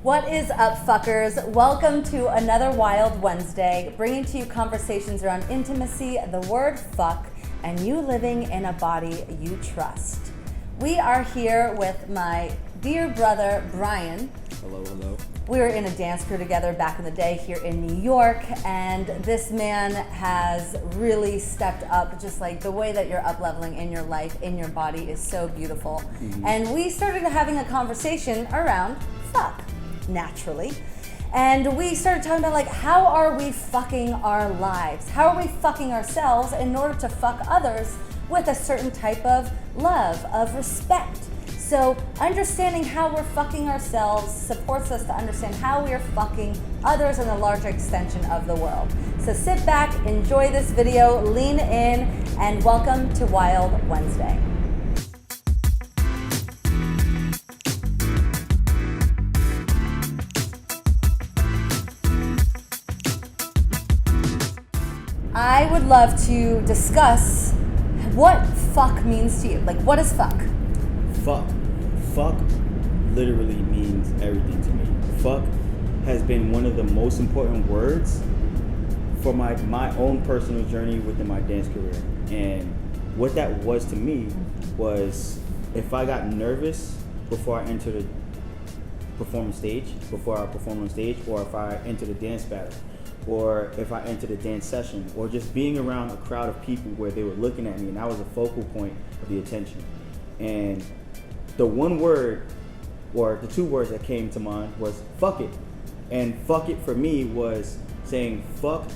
What is up, fuckers? Welcome to another Wild Wednesday, bringing to you conversations around intimacy, the word fuck, and you living in a body you trust. We are here with my dear brother, Bryan. Hello, hello. We were in a dance crew together back in the day here in New York, and this man has really stepped up. Just like the way that you're up-leveling in your life, in your body is so beautiful. And we started having a conversation around fuck, naturally. And we started talking about like, how are we fucking our lives? How are we fucking ourselves in order to fuck others with a certain type of love, of respect? So understanding how we're fucking ourselves supports us to understand how we are fucking others in a larger extension of the world. So sit back, enjoy this video, lean in, and welcome to Wild Wednesday. I would love to discuss what fuck means to you. Like, what is fuck? Fuck literally means everything to me. Fuck has been one of the most important words for my own personal journey within my dance career. And what that was to me was, if I got nervous before I entered a performance stage, before I perform on stage, or if I entered a dance battle, or if I entered a dance session, or just being around a crowd of people where they were looking at me and I was a focal point of the attention. And the one word, or the two words that came to mind was fuck it. And fuck it for me was saying fuck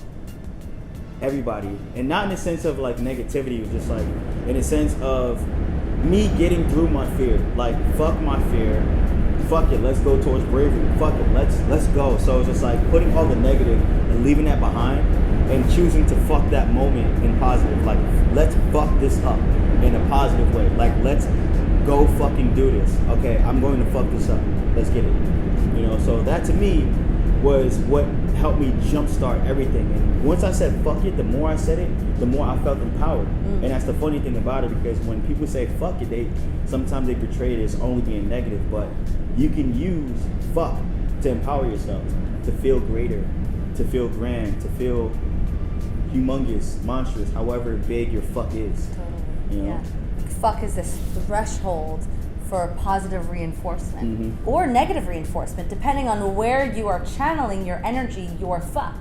everybody. And not in the sense of like negativity, it was just like in the sense of me getting through my fear. Like, fuck my fear. Fuck it, let's go towards bravery. Fuck it, let's go. So it's just like putting all the negative and leaving that behind and choosing to fuck that moment in positive. Like, let's fuck this up in a positive way. Like, let's go fucking do this. Okay, I'm going to fuck this up. Let's get it. You know, so that to me was what helped me jumpstart everything. And once I said fuck it, the more I said it, the more I felt empowered. And that's the funny thing about it, because when people say fuck it, sometimes they portray it as only being negative, but you can use fuck to empower yourself, to feel greater, to feel grand, to feel humongous, monstrous, however big your fuck is. Totally. You know? Yeah. Fuck is this threshold for positive reinforcement or negative reinforcement, depending on where you are channeling your energy, your fuck.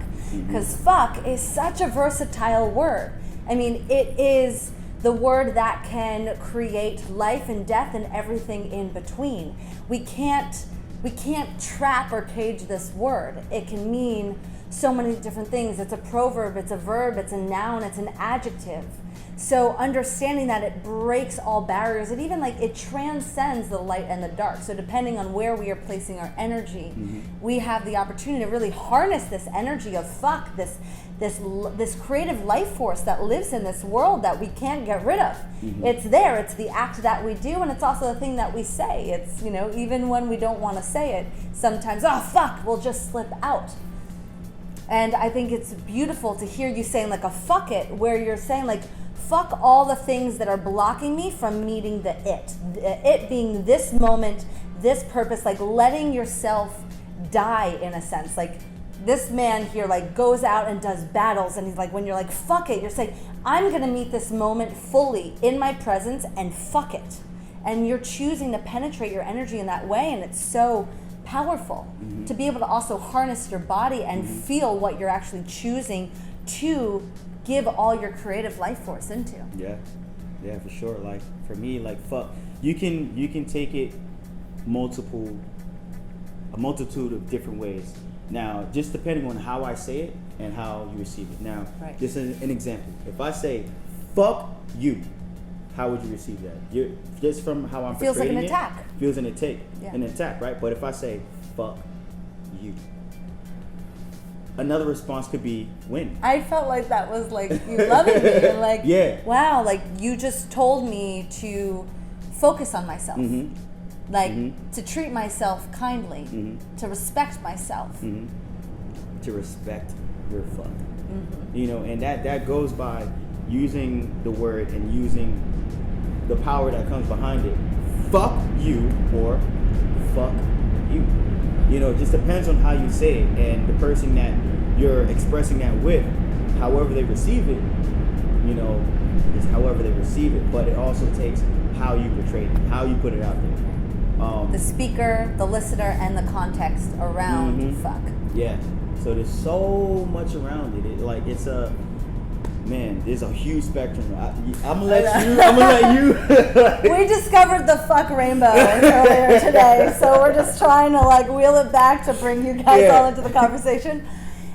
Because fuck is such a versatile word. I mean, it is the word that can create life and death and everything in between. We can't trap or cage this word. It can mean so many different things. It's a proverb, it's a verb, it's a noun, it's an adjective. So understanding that it breaks all barriers, and even like it transcends the light and the dark. So depending on where we are placing our energy, we have the opportunity to really harness this energy of fuck, this creative life force that lives in this world that we can't get rid of. It's there, it's the act that we do, and it's also the thing that we say. It's, you know, even when we don't want to say it, sometimes, oh fuck, we'll just slip out. And I think it's beautiful to hear you saying like a fuck it, where you're saying like, fuck all the things that are blocking me from meeting the it being this moment, this purpose, like letting yourself die in a sense. Like this man here like goes out and does battles, and he's like, when you're like fuck it, you're saying I'm gonna meet this moment fully in my presence and fuck it. And you're choosing to penetrate your energy in that way, and it's so powerful to be able to also harness your body and feel what you're actually choosing to give all your creative life force into. Yeah, for sure. Like for me, like fuck, you can take it a multitude of different ways. Now, just depending on how I say it and how you receive it. Now, just an example. If I say fuck you, how would you receive that? You're just from how I'm feels like an attack. Feels an attack, right? But if I say fuck you, another response could be win. I felt like that was like you loving me, and like wow, like you just told me to focus on myself, like to treat myself kindly, to respect myself, to respect your fuck. You know, and that goes by using the word and using the power that comes behind it. Fuck you or fuck you. It just depends on how you say it, and the person that you're expressing that with, however they receive it, is however they receive it. But it also takes how you portray it, how you put it out there. The speaker, the listener, and the context around fuck. Yeah. So there's so much around it. It's a man. There's a huge spectrum. I'm gonna let you. We discovered the fuck rainbow earlier today, so we're just trying to wheel it back to bring you guys all into the conversation.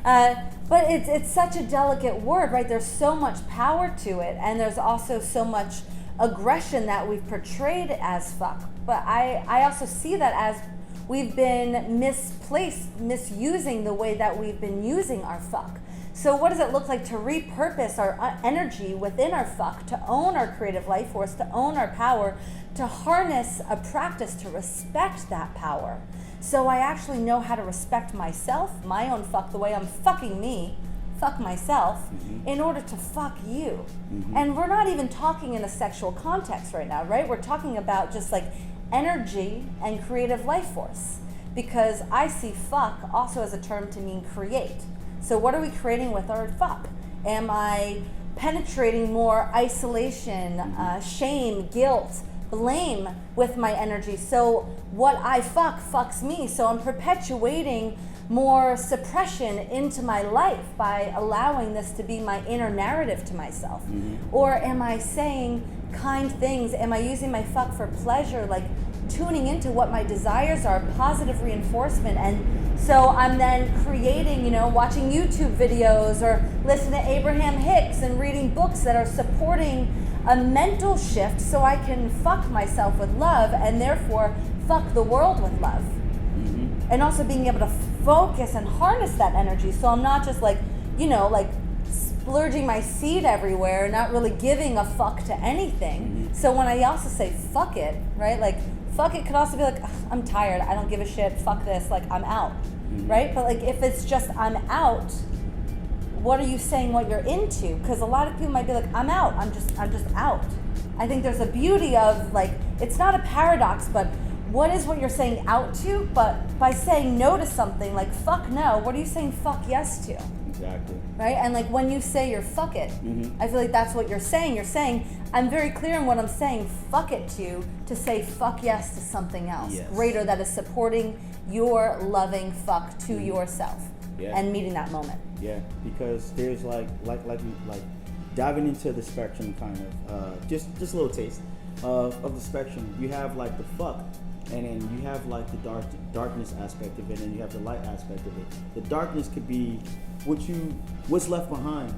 But it's such a delicate word, right? There's so much power to it, and there's also so much aggression that we've portrayed as fuck. But I also see that as we've been misusing the way that we've been using our fuck. So what does it look like to repurpose our energy within our fuck, to own our creative life force, to own our power, to harness a practice to respect that power? So I actually know how to respect myself, my own fuck, the way I'm fucking me, fuck myself, in order to fuck you. And we're not even talking in a sexual context right now, right? We're talking about just energy and creative life force, because I see fuck also as a term to mean create. So what are we creating with our fuck? Am I penetrating more isolation, shame, guilt, blame with my energy? So what I fucks me. So I'm perpetuating more suppression into my life by allowing this to be my inner narrative to myself. Or am I saying kind things? Am I using my fuck for pleasure, tuning into what my desires are, positive reinforcement? And so I'm then creating, watching YouTube videos or listening to Abraham Hicks and reading books that are supporting a mental shift so I can fuck myself with love and therefore fuck the world with love. And also being able to focus and harness that energy, so I'm not just splurging my seed everywhere, not really giving a fuck to anything. So when I also say fuck it, right? Fuck it could also be I'm tired, I don't give a shit, fuck this, I'm out, right? But if it's just I'm out, what are you saying what you're into? Because a lot of people might be I'm out, I'm just out. I think there's a beauty of it's not a paradox, but what is what you're saying out to? But by saying no to something fuck no, what are you saying fuck yes to? Exactly. Right? And when you say you're fuck it, I feel that's what you're saying. You're saying, I'm very clear in what I'm saying fuck it to say fuck yes to something else greater that is supporting your loving fuck to yourself and meeting that moment. Yeah, because there's diving into the spectrum kind of, just a little taste of the spectrum. You have the fuck, and then you have the darkness aspect of it, and you have the light aspect of it. The darkness could be what's left behind,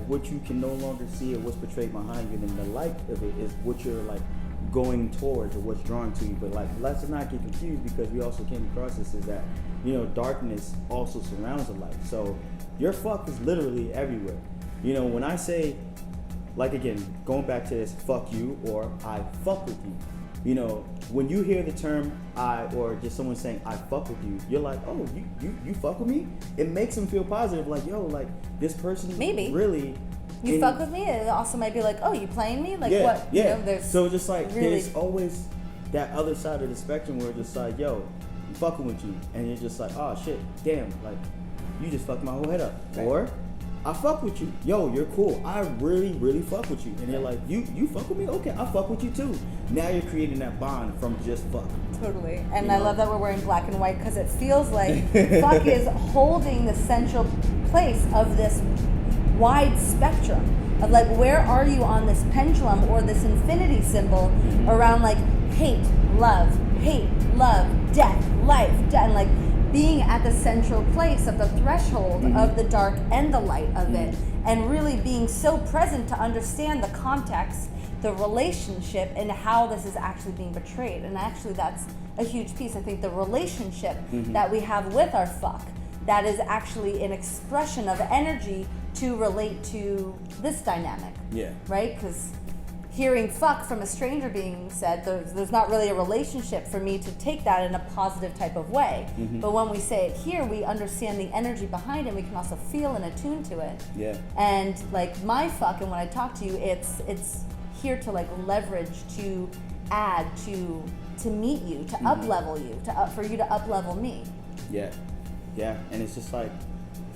what you can no longer see or what's portrayed behind you. And then the light of it is what you're going towards or what's drawing to you. But let's not get confused, because we also came across this, is that darkness also surrounds the light. So your fuck is literally everywhere. When I say, again, going back to this fuck you or I fuck with you, when you hear the term I, or just someone saying I fuck with you, you're oh, you fuck with me? It makes them feel positive, this person maybe really you fuck with me. It also might be oh, you playing me? What? There's so just really, there's always that other side of the spectrum where it's just yo, I'm fucking with you, and you're just oh shit, damn, you just fucked my whole head up. Right. Or I fuck with you. Yo, you're cool. I really, really fuck with you. And they're you fuck with me? Okay, I fuck with you too. Now you're creating that bond from just fuck. Totally. And I love that we're wearing black and white, because it feels fuck is holding the central place of this wide spectrum of where are you on this pendulum or this infinity symbol around hate, love, death, life, and being at the central place of the threshold of the dark and the light of it, and really being so present to understand the context, the relationship, and how this is actually being portrayed. And actually that's a huge piece. I think the relationship that we have with our fuck, that is actually an expression of energy to relate to this dynamic. Yeah. Right? Because hearing fuck from a stranger being said, there's not really a relationship for me to take that in a positive type of way. But when we say it here, we understand the energy behind it. We can also feel and attune to it. Yeah. And my fuck, and when I talk to you, it's here to leverage, to add, to to meet you, to up level you, for you to up level me. Yeah, and it's just like,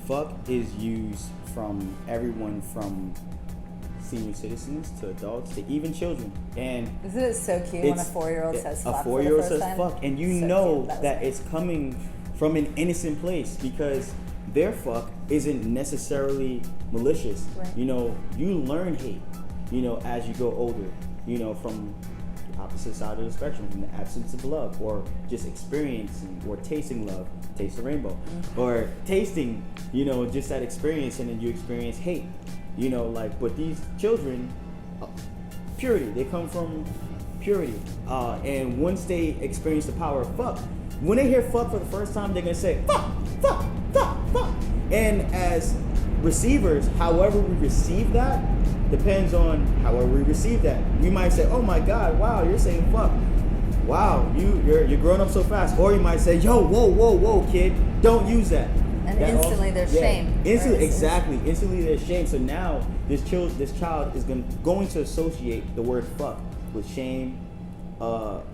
fuck is used from everyone from senior citizens to adults to even children. And isn't it so cute when a 4-year-old says fuck? A 4-year-old says time? Fuck, and you so know that it's coming from an innocent place because their fuck isn't necessarily malicious. Right. You know, you learn hate, you know, as you go older, you know, from the opposite side of the spectrum, from the absence of love, or just experiencing or tasting love, taste the rainbow, or tasting, you know, just that experience, and then you experience hate, you know, like, but these children, purity, they come from purity, and once they experience the power of fuck, when they hear fuck for the first time, they're gonna say fuck, fuck, fuck, fuck. And as receivers, however we receive that depends on however we receive that. We might say, oh my God, wow, you're saying fuck. Wow, you're growing up so fast. Or you might say, yo, whoa, kid, don't use that. And that instantly there's shame. Instantly there's shame. So now this child is going to associate the word fuck with shame,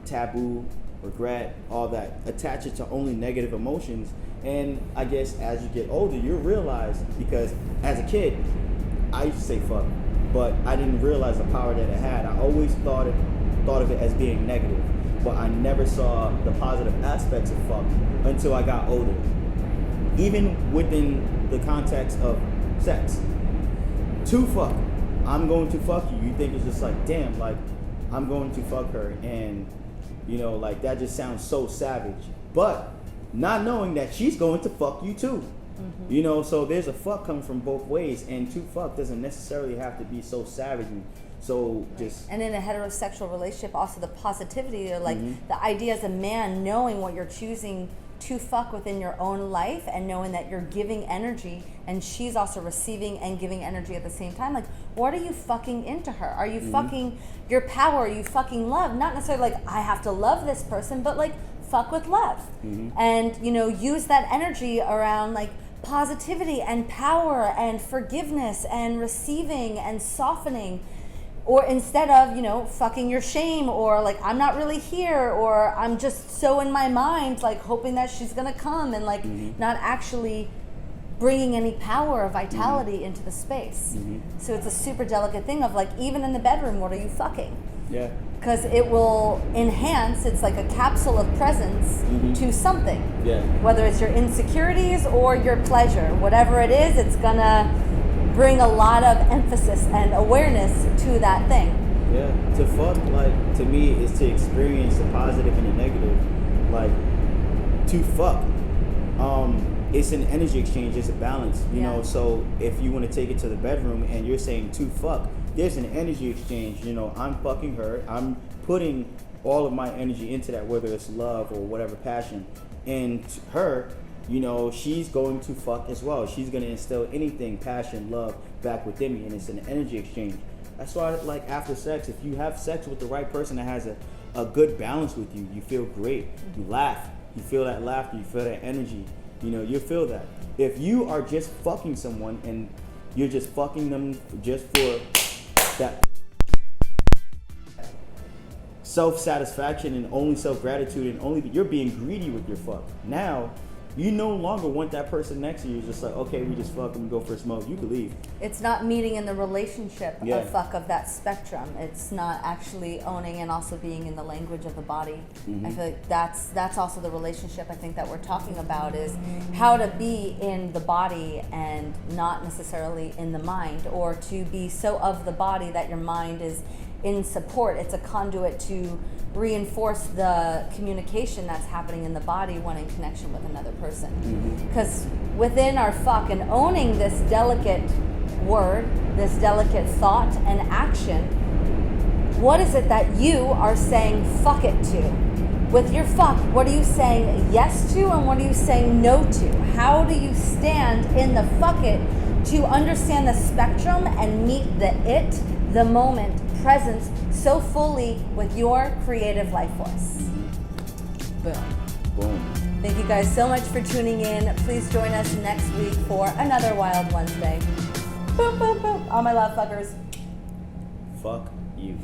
taboo, regret, all that, attach it to only negative emotions. And I guess as you get older, you realize, because as a kid, I used to say fuck, but I didn't realize the power that it had. I always thought of it as being negative, but I never saw the positive aspects of fuck until I got older. Even within the context of sex. To fuck. I'm going to fuck you. You think it's just like, damn, like, I'm going to fuck her, and you know, like, that just sounds so savage. But not knowing that she's going to fuck you too. You know, so there's a fuck coming from both ways, and to fuck doesn't necessarily have to be so savage and so just. And in a heterosexual relationship, also the positivity, or like the idea as a man knowing what you're choosing to fuck within your own life, and knowing that you're giving energy and she's also receiving and giving energy at the same time. Like, what are you fucking into her? Are you fucking your power? Are you fucking love? Not necessarily like, I have to love this person, but like, fuck with love. And, you know, use that energy around like positivity and power and forgiveness and receiving and softening. Or instead of, you know, fucking your shame, or like, I'm not really here, or I'm just so in my mind, like hoping that she's gonna come, and like not actually bringing any power or vitality into the space. So it's a super delicate thing of like, even in the bedroom, what are you fucking? Yeah. Because it will enhance, it's like a capsule of presence to something. Yeah. Whether it's your insecurities or your pleasure, whatever it is, it's gonna bring a lot of emphasis and awareness to that thing. Yeah, to fuck, like, to me, is to experience the positive and the negative. Like, to fuck, it's an energy exchange, it's a balance, you know. So if you want to take it to the bedroom and you're saying to fuck, there's an energy exchange, you know. I'm fucking her, I'm putting all of my energy into that, whether it's love or whatever passion, and her, you know, she's going to fuck as well. She's going to instill anything, passion, love, back within me, and it's an energy exchange. That's why, like, after sex, if you have sex with the right person that has a good balance with you, you feel great. You laugh. You feel that laughter. You feel that energy. You know, you feel that. If you are just fucking someone and you're just fucking them just for that self-satisfaction and only self-gratitude, and only you're being greedy with your fuck. Now, you no longer want that person next to you. It's just like, okay, we just fuck and we go for a smoke. You can leave. It's not meeting in the relationship of fuck of that spectrum. It's not actually owning and also being in the language of the body. I feel like that's also the relationship I think that we're talking about, is how to be in the body and not necessarily in the mind, or to be so of the body that your mind is in support. It's a conduit to reinforce the communication that's happening in the body when in connection with another person. Because within our fuck, and owning this delicate word, this delicate thought and action, what is it that you are saying fuck it to? With your fuck, what are you saying yes to, and what are you saying no to? How do you stand in the fuck it to understand the spectrum and meet the it, the moment, presence so fully with your creative life force? Boom. Thank you guys so much for tuning in. Please join us next week for another Wild Wednesday. Boom, boom, boom. All my love fuckers. Fuck you.